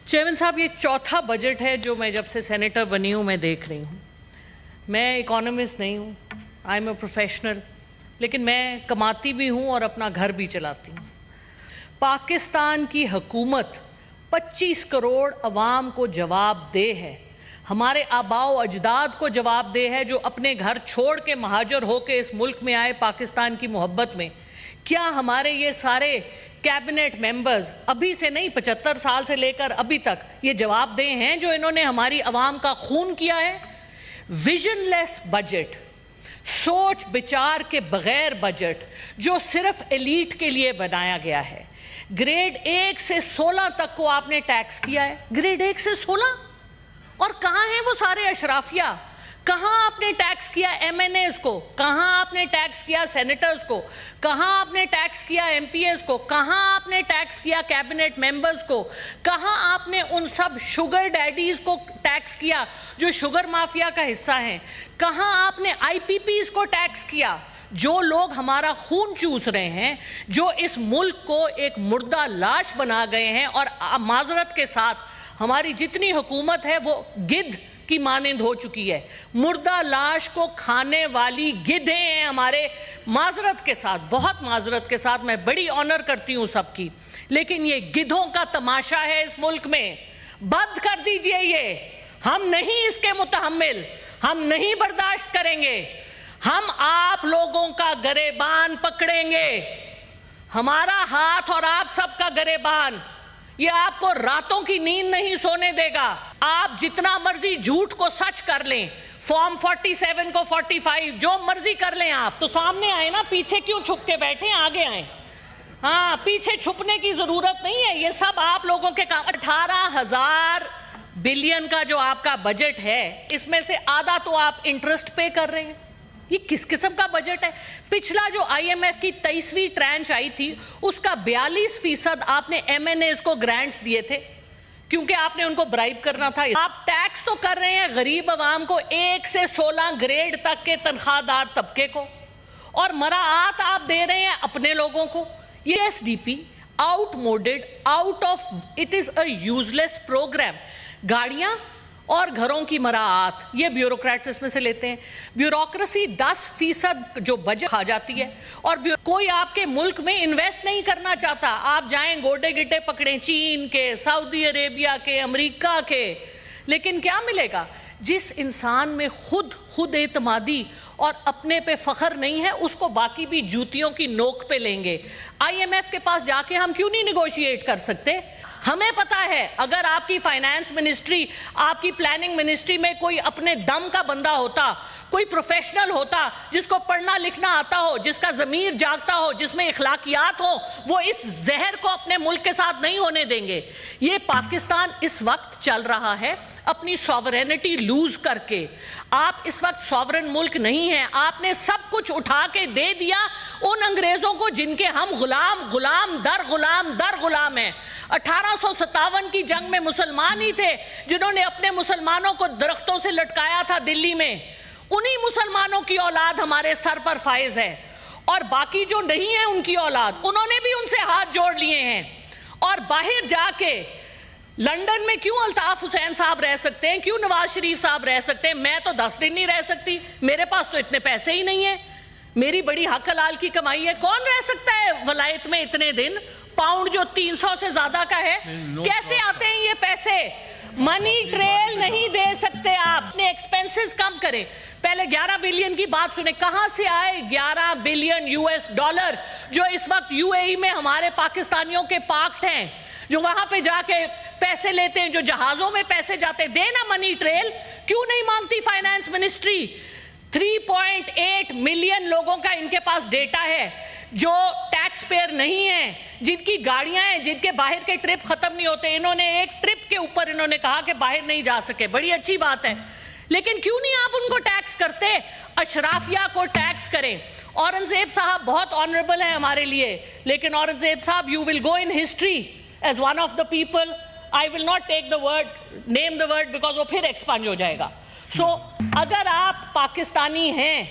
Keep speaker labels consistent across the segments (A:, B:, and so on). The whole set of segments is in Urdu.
A: چیئرمین صاحب یہ چوتھا بجٹ ہے جو میں جب سے سینیٹر بنی ہوں میں دیکھ رہی ہوں. میں اکانومسٹ نہیں ہوں, آئی ایم اے پروفیشنل, لیکن میں کماتی بھی ہوں اور اپنا گھر بھی چلاتی ہوں. پاکستان کی حکومت 25 کروڑ عوام کو جواب دہ ہے, ہمارے آباء و اجداد کو جواب دہ ہے جو اپنے گھر چھوڑ کے مہاجر ہو کے اس ملک میں آئے پاکستان کی محبت میں. کیا ہمارے یہ سارے کیبنٹ ممبرز ابھی سے نہیں 75 سال سے لے کر ابھی تک یہ جواب دہ ہیں جو انہوں نے ہماری عوام کا خون کیا ہے؟ ویژن لیس بجٹ, سوچ بچار کے بغیر بجٹ جو صرف ایلیٹ کے لیے بنایا گیا ہے. گریڈ 1 سے 16 تک کو آپ نے ٹیکس کیا ہے, گریڈ 1 سے 16, اور کہاں ہیں وہ سارے اشرافیہ؟ کہاں آپ نے ٹیکس کیا ایم این ایز کو, کہاں آپ نے ٹیکس کیا سینیٹرز کو, کہاں آپ نے ٹیکس کیا ایم پی ایز کو, کہاں آپ نے ٹیکس کیا کیبنٹ ممبرز کو, کہاں آپ نے ان سب شوگر ڈیڈیز کو ٹیکس کیا جو شوگر مافیا کا حصہ ہیں, کہاں آپ نے آئی پی پیز کو ٹیکس کیا جو لوگ ہمارا خون چوس رہے ہیں, جو اس ملک کو ایک مردہ لاش بنا گئے ہیں, اور معذرت کے ساتھ ہماری جتنی حکومت ہے وہ گدھ کی مانند ہو چکی ہے, مردہ لاش کو کھانے والی گدھیں ہیں ہمارے. معذرت کے ساتھ, بہت معذرت کے ساتھ, میں بڑی آنر کرتی ہوں سب کی, لیکن یہ گدھوں کا تماشا ہے اس ملک میں. بند کر دیجئے یہ, ہم نہیں اس کے متحمل, ہم نہیں برداشت کریں گے. ہم آپ لوگوں کا گریبان پکڑیں گے, ہمارا ہاتھ اور آپ سب کا گریبان, یہ آپ کو راتوں کی نیند نہیں سونے دے گا. آپ جتنا مرضی جھوٹ کو سچ کر لیں, فارم 47 کو 45 جو مرضی کر لیں, آپ تو سامنے آئے نا, پیچھے کیوں چھپ کے بیٹھے, آگے آئیں. ہاں, پیچھے چھپنے کی ضرورت نہیں ہے, یہ سب آپ لوگوں کے کام. 18,000 بلین کا جو آپ کا بجٹ ہے, اس میں سے آدھا تو آپ انٹرسٹ پے کر رہے ہیں. یہ کس قسم کا بجٹ ہے؟ پچھلا جو آئی ایم ایف کی 23ویں ٹرانچ آئی تھی اس کا 42% آپ نے ایم این ایز کو گرانٹس دیے تھے کیونکہ آپ نے ان کو برائب کرنا تھا. آپ ٹیکس تو کر رہے ہیں غریب عوام کو 1 سے 16 گریڈ تک کے تنخواہ دار طبقے کو, اور مراعات آپ دے رہے ہیں اپنے لوگوں کو. یہ S D P outmoded, out of, it is a useless program. گاڑیاں اور گھروں کی مراعات یہ بیوروکریٹس اس میں سے لیتے ہیں. بیوروکریسی 10% جو بجٹ کھا جاتی ہے, اور کوئی آپ کے ملک میں انویسٹ نہیں کرنا چاہتا. آپ جائیں گوڈے گٹے پکڑیں چین کے, سعودی عربیہ کے, امریکہ کے, لیکن کیا ملے گا؟ جس انسان میں خود اعتمادی اور اپنے پہ فخر نہیں ہے, اس کو باقی بھی جوتیوں کی نوک پہ لیں گے. آئی ایم ایف کے پاس جا کے ہم کیوں نہیں نیگوشیٹ کر سکتے؟ ہمیں پتا ہے اگر آپ کی فائنانس منسٹری, آپ کی پلاننگ منسٹری میں کوئی اپنے دم کا بندہ ہوتا, کوئی پروفیشنل ہوتا جس کو پڑھنا لکھنا آتا ہو, جس کا ضمیر جاگتا ہو, جس میں اخلاقیات ہو, وہ اس زہر کو اپنے ملک کے ساتھ نہیں ہونے دیں گے. یہ پاکستان اس وقت چل رہا ہے اپنی سوورینٹی لوز کر کے. آپ اس وقت سوورن ملک نہیں ہیں, آپ نے سب کچھ اٹھا کے دے دیا ان انگریزوں کو جن کے ہم غلام در غلام ہیں. 1857 کی جنگ میں مسلمان ہی تھے جنہوں نے اپنے مسلمانوں کو درختوں سے لٹکایا تھا دلی میں. انہی مسلمانوں کی اولاد ہمارے سر پر فائز ہے, اور باقی جو نہیں ہے ان کی اولاد, انہوں نے بھی ان سے ہاتھ جوڑ لیے ہیں. اور باہر جا کے لنڈن میں کیوں الطاف حسین صاحب رہ سکتے ہیں, کیوں نواز شریف صاحب رہ سکتے ہیں, میں تو 10 دن نہیں رہ سکتی, میرے پاس تو اتنے پیسے ہی نہیں ہیں, میری بڑی حق حلال کی کمائی ہے. کون رہ سکتا ہے ولایت میں اتنے دن؟ پاؤنڈ جو 300 سے زیادہ کا ہے, کیسے آتے ہیں یہ پیسے؟ منی ٹریل نہیں دے سکتے آپ. اپنے ایکسپینسز کم کریں. پہلے 11 بلین کی بات سنیں, کہاں سے آئے 11 بلین US ڈالر جو اس وقت UAE میں ہمارے پاکستانیوں کے پارکڈ ہیں, جو وہاں پہ جا کے پیسے لیتے ہیں, جو جہازوں میں پیسے جاتے ہیں. دینا منی ٹریل, کیوں نہیں مانگتی فائنانس منسٹری؟ 3.8 ملین لوگوں کا ان کے پاس ڈیٹا ہے جو ٹیکس پیئر نہیں ہیں, جن کی گاڑیاں ہیں, جن کے باہر کے ٹرپ ختم نہیں ہوتے. انہوں نے ایک ٹرپ کے اوپر انہوں نے کہا کہ باہر نہیں جا سکے, بڑی اچھی بات ہے, لیکن کیوں نہیں آپ ان کو ٹیکس کرتے؟ اشرافیہ کو ٹیکس کریں. اورنگزیب صاحب بہت آنریبل ہیں ہمارے لیے, لیکن اورنگزیب صاحب you will go in history as one of the people. I will not take the word, name the word, because وہ پھر ایکسپانج ہو جائے گا. سو اگر آپ پاکستانی ہیں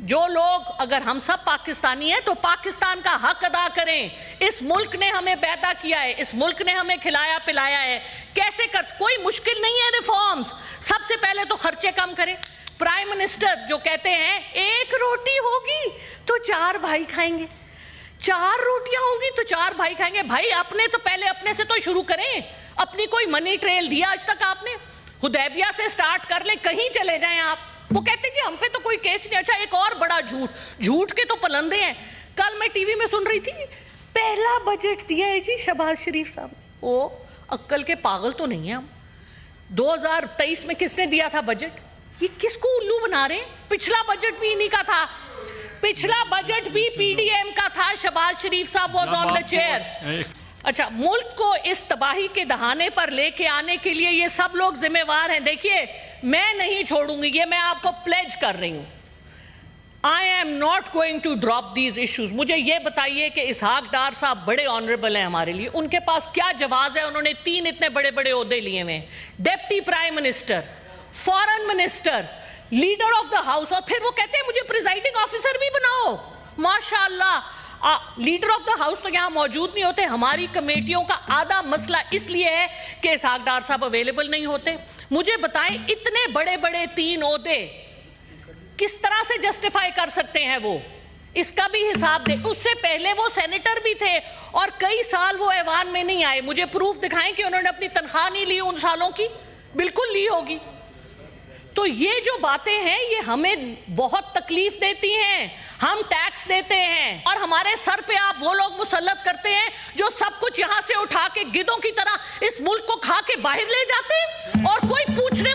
A: جو لوگ اگر ہم سب پاکستانی ہیں تو پاکستان کا حق ادا کریں. اس ملک نے ہمیں پیدا کیا ہے, اس ملک نے ہمیں کھلایا پلایا ہے. کیسے کوئی مشکل نہیں ہے ریفارمز. سب سے پہلے تو خرچے کم کریں. پرائم منسٹر جو کہتے ہیں 1 روٹی ہوگی تو 4 بھائی کھائیں گے, 4 روٹیاں ہوگی تو 4 بھائی کھائیں گے. بھائی اپنے تو پہلے اپنے سے تو شروع کریں. اپنی کوئی منی ٹریل دیا آج تک آپ نے؟ حدیبیہ سے سٹارٹ کر لیں, کہیں چلے جائیں آپ. وہ کہتے جی ہم پہ تو کوئی کیس نہیں. اچھا ایک اور بڑا جھوٹ کے تو پلندے ہیں. کل میں ٹی وی میں سن رہی تھی, پہلا بجٹ دیا ہے جی شہباز شریف صاحب. وہ عقل کے پاگل تو نہیں ہیں ہم. 2023 میں کس نے دیا تھا بجٹ؟ یہ کس کو الو بنا رہے ہیں؟ پچھلا بجٹ بھی انہی کا تھا. پچھلا بجٹ بھی پی ڈی ایم کا تھا. شہباز شریف صاحب واز آن دا چیئر. اچھا, ملک کو اس تباہی کے دہانے پر لے کے آنے کے لیے یہ سب لوگ ذمہ وار ہیں. دیکھیے میں نہیں چھوڑوں گی, یہ میں آپ کو پلیج کر رہی ہوں. I am not going to drop these issues. مجھے یہ بتائیے کہ اسحاق ڈار صاحب بڑے آنریبل ہیں ہمارے لیے, ان کے پاس کیا جواز ہے؟ انہوں نے 3 اتنے بڑے بڑے عہدے لیے ہوئے, deputy prime minister, foreign minister, leader of the house, اور پھر وہ کہتے ہیں مجھے پریزائڈنگ آفیسر بھی بناؤ. ماشاءاللہ, لیڈر آف دا ہاؤس تو یہاں موجود نہیں ہوتے. ہماری کمیٹیوں کا آدھا مسئلہ اس لیے ہے کہ اسحاق ڈار صاحب اویلیبل نہیں ہوتے. مجھے بتائیں اتنے بڑے بڑے 3 عہدے کس طرح سے جسٹیفائی کر سکتے ہیں وہ؟ اس کا بھی حساب دے. اس سے پہلے وہ سینیٹر بھی تھے اور کئی سال وہ ایوان میں نہیں آئے. مجھے پروف دکھائیں کہ انہوں نے اپنی تنخواہ نہیں لی ان سالوں کی. بالکل لی ہوگی. تو یہ جو باتیں ہیں یہ ہمیں بہت تکلیف دیتی ہیں. ہم ٹیکس دیتے ہیں اور ہمارے سر پہ آپ وہ لوگ مسلط کرتے ہیں جو سب کچھ یہاں سے اٹھا کے گدوں کی طرح اس ملک کو کھا کے باہر لے جاتے ہیں, اور کوئی پوچھنے